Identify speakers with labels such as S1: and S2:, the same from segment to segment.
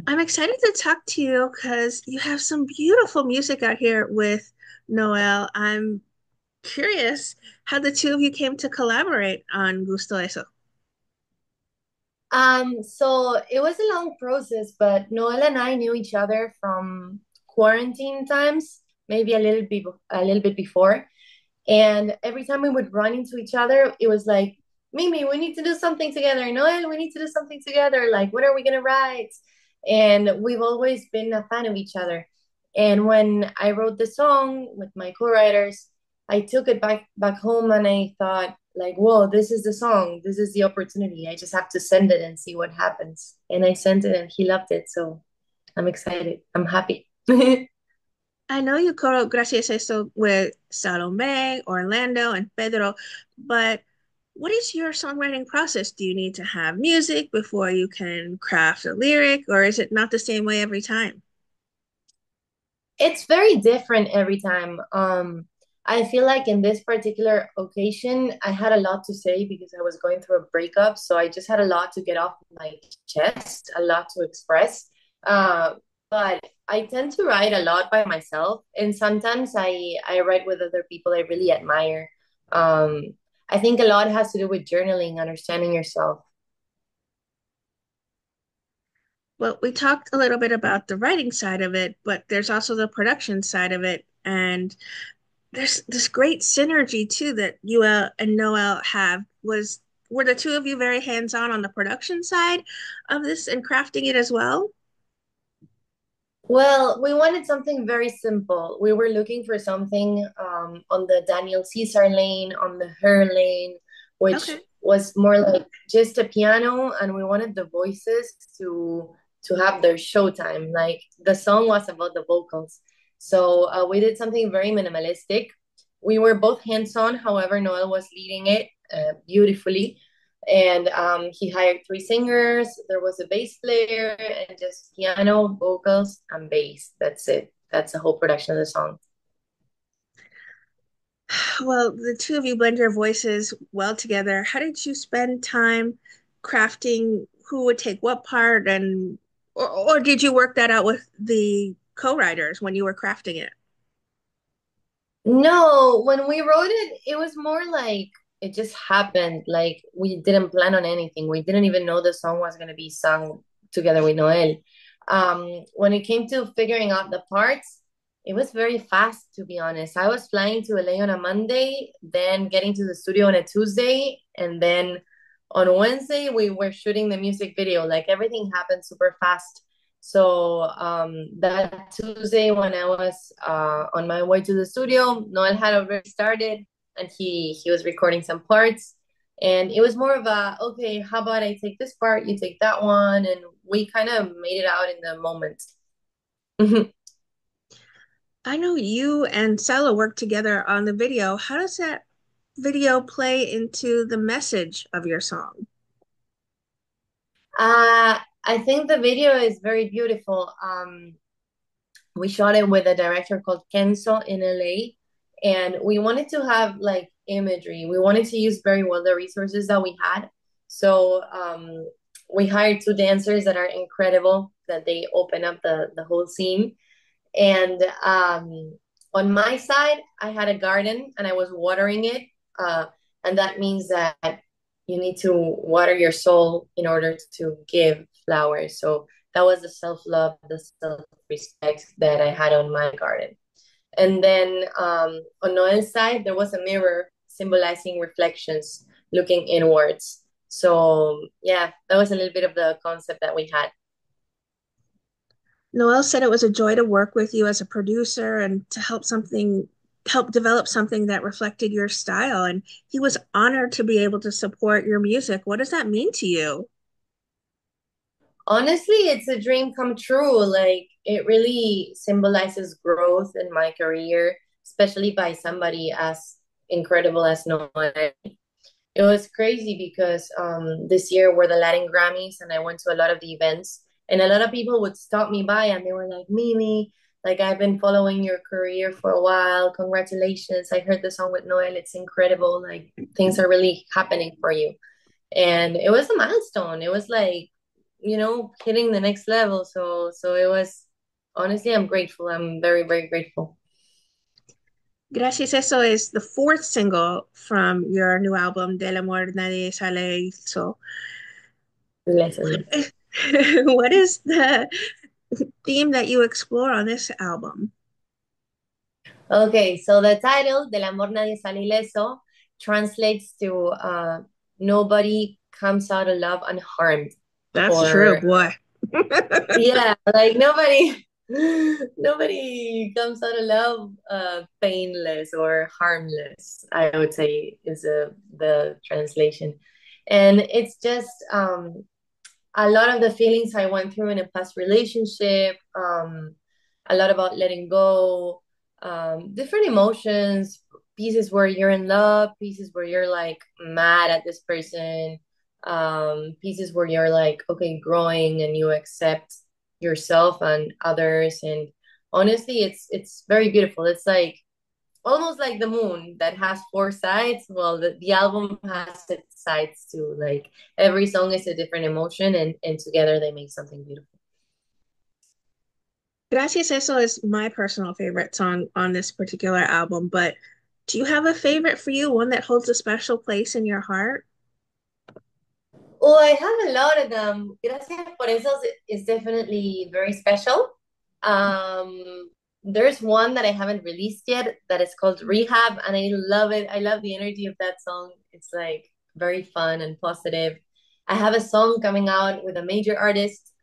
S1: I'm excited to talk to you because you have some beautiful music out here with Noel. I'm curious how the two of you came to collaborate on Gusto Eso.
S2: So it was a long process, but Noel and I knew each other from quarantine times, maybe a little bit before. And every time we would run into each other, it was like, Mimi, we need to do something together. Noel, we need to do something together. Like, what are we gonna write? And we've always been a fan of each other. And when I wrote the song with my co-writers, I took it back home and I thought, like, whoa, this is the song. This is the opportunity. I just have to send it and see what happens. And I sent it and he loved it. So I'm excited. I'm happy.
S1: I know you co-wrote Gracias Eso with Salome, Orlando, and Pedro, but what is your songwriting process? Do you need to have music before you can craft a lyric, or is it not the same way every time?
S2: It's very different every time. I feel like in this particular occasion, I had a lot to say because I was going through a breakup. So I just had a lot to get off my chest, a lot to express. Uh, but I tend to write a lot by myself, and sometimes I write with other people I really admire. Um, I think a lot has to do with journaling, understanding yourself.
S1: Well, we talked a little bit about the writing side of it, but there's also the production side of it. And there's this great synergy too that you and Noel have. Were the two of you very hands-on the production side of this and crafting it as well?
S2: Well, we wanted something very simple. We were looking for something on the Daniel Caesar lane, on the Her lane, which
S1: Okay.
S2: was more like just a piano, and we wanted the voices to have their showtime. Like the song was about the vocals, so we did something very minimalistic. We were both hands-on, however, Noel was leading it beautifully, and he hired three singers. There was a bass player and just piano, vocals, and bass. That's it. That's the whole production of the song.
S1: Well, the two of you blend your voices well together. How did you spend time crafting who would take what part or did you work that out with the co-writers when you were crafting it?
S2: No, when we wrote it, it was more like it just happened. Like we didn't plan on anything. We didn't even know the song was gonna be sung together with Noel. When it came to figuring out the parts, it was very fast, to be honest. I was flying to LA on a Monday, then getting to the studio on a Tuesday, and then on Wednesday we were shooting the music video. Like everything happened super fast. So that Tuesday, when I was on my way to the studio, Noel had already started, and he was recording some parts. And it was more of a, okay, how about I take this part, you take that one, and we kind of made it out in the moment.
S1: I know you and Sela worked together on the video. How does that video play into the message of your song?
S2: I think the video is very beautiful. We shot it with a director called Kenzo in LA, and we wanted to have like imagery. We wanted to use very well the resources that we had. So we hired two dancers that are incredible, that they open up the whole scene. And on my side, I had a garden and I was watering it. Uh, and that means that you need to water your soul in order to give flowers. So that was the self love, the self respect that I had on my garden. And then on Noel's side, there was a mirror symbolizing reflections looking inwards. So, yeah, that was a little bit of the concept that we had.
S1: Noel said it was a joy to work with you as a producer and to help develop something that reflected your style. And he was honored to be able to support your music. What does that mean to you?
S2: Honestly, it's a dream come true. Like it really symbolizes growth in my career, especially by somebody as incredible as Noah. It was crazy because this year were the Latin Grammys and I went to a lot of the events and a lot of people would stop me by and they were like, Mimi, like I've been following your career for a while. Congratulations. I heard the song with Noel. It's incredible. Like things are really happening for you. And it was a milestone. It was like hitting the next level. So it was honestly, I'm grateful. I'm very, very grateful.
S1: Gracias Eso is the fourth single from your new album, Del Amor Nadie Sale Ileso.
S2: Lesson.
S1: What is the theme that you explore on this album?
S2: Okay, so the title, Del Amor Nadie Sale Ileso, translates to nobody comes out of love unharmed.
S1: That's true,
S2: Or
S1: boy.
S2: yeah, like nobody comes out of love painless or harmless, I would say is the translation. And it's just a lot of the feelings I went through in a past relationship, a lot about letting go, different emotions, pieces where you're in love, pieces where you're like mad at this person, pieces where you're like, okay, growing and you accept yourself and others. And honestly, it's very beautiful. It's like almost like the moon that has four sides. Well, the album has its sides too. Like every song is a different emotion, and together they make something beautiful.
S1: Gracias Eso is my personal favorite song on this particular album, but do you have a favorite for you, one that holds a special place in your heart?
S2: Oh, I have a lot of them. Gracias por eso is definitely very special. There's one that I haven't released yet that is called Rehab, and I love it. I love the energy of that song. It's like very fun and positive. I have a song coming out with a major artist,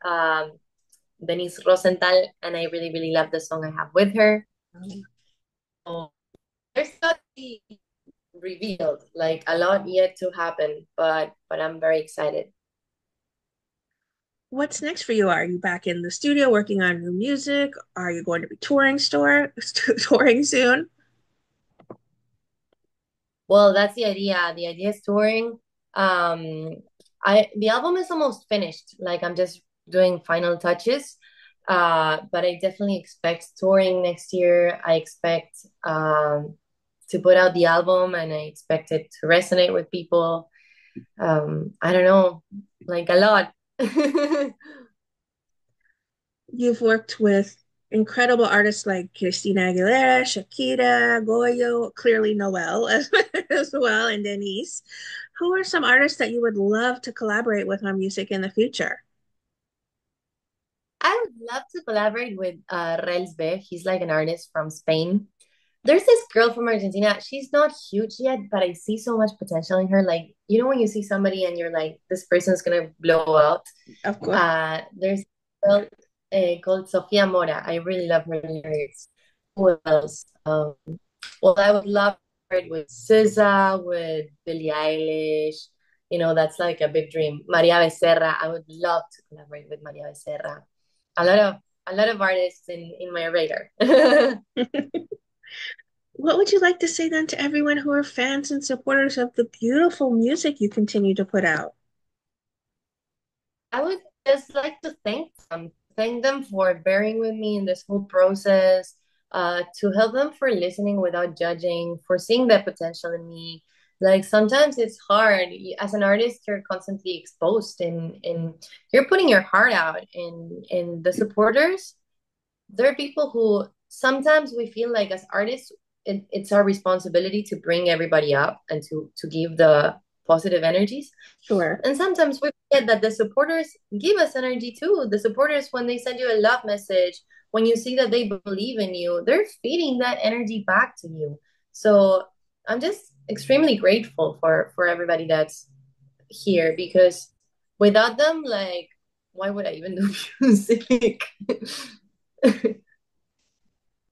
S2: Denise Rosenthal, and I really, really love the song I have with her. So there's not be revealed, like a lot yet to happen, but I'm very excited.
S1: What's next for you? Are you back in the studio working on new music? Are you going to be touring soon?
S2: Well, that's the idea. The idea is touring. Um, the album is almost finished. Like I'm just doing final touches. But I definitely expect touring next year. I expect to put out the album, and I expect it to resonate with people. I don't know, like a lot.
S1: You've worked with incredible artists like Christina Aguilera, Shakira, Goyo, clearly Noel as well, and Denise. Who are some artists that you would love to collaborate with on music in the future?
S2: I would love to collaborate with Rels B. He's like an artist from Spain. There's this girl from Argentina. She's not huge yet, but I see so much potential in her. Like, when you see somebody and you're like, this person's gonna blow out.
S1: Of course.
S2: There's a girl called Sofia Mora. I really love her lyrics. Who else? Well, I would love to it with SZA, with Billie Eilish. That's like a big dream. Maria Becerra. I would love to collaborate with Maria Becerra. A lot of a lot of artists in my radar.
S1: What would you like to say then to everyone who are fans and supporters of the beautiful music you continue to put out?
S2: I would just like to thank them for bearing with me in this whole process, to help them for listening without judging, for seeing the potential in me. Like sometimes it's hard. As an artist, you're constantly exposed, and you're putting your heart out. And the supporters, there are people who sometimes we feel like as artists, it's our responsibility to bring everybody up and to give the positive energies.
S1: Sure.
S2: And sometimes we forget that the supporters give us energy too. The supporters, when they send you a love message, when you see that they believe in you, they're feeding that energy back to you. So I'm just extremely grateful for everybody that's here, because without them, like, why would I even do music?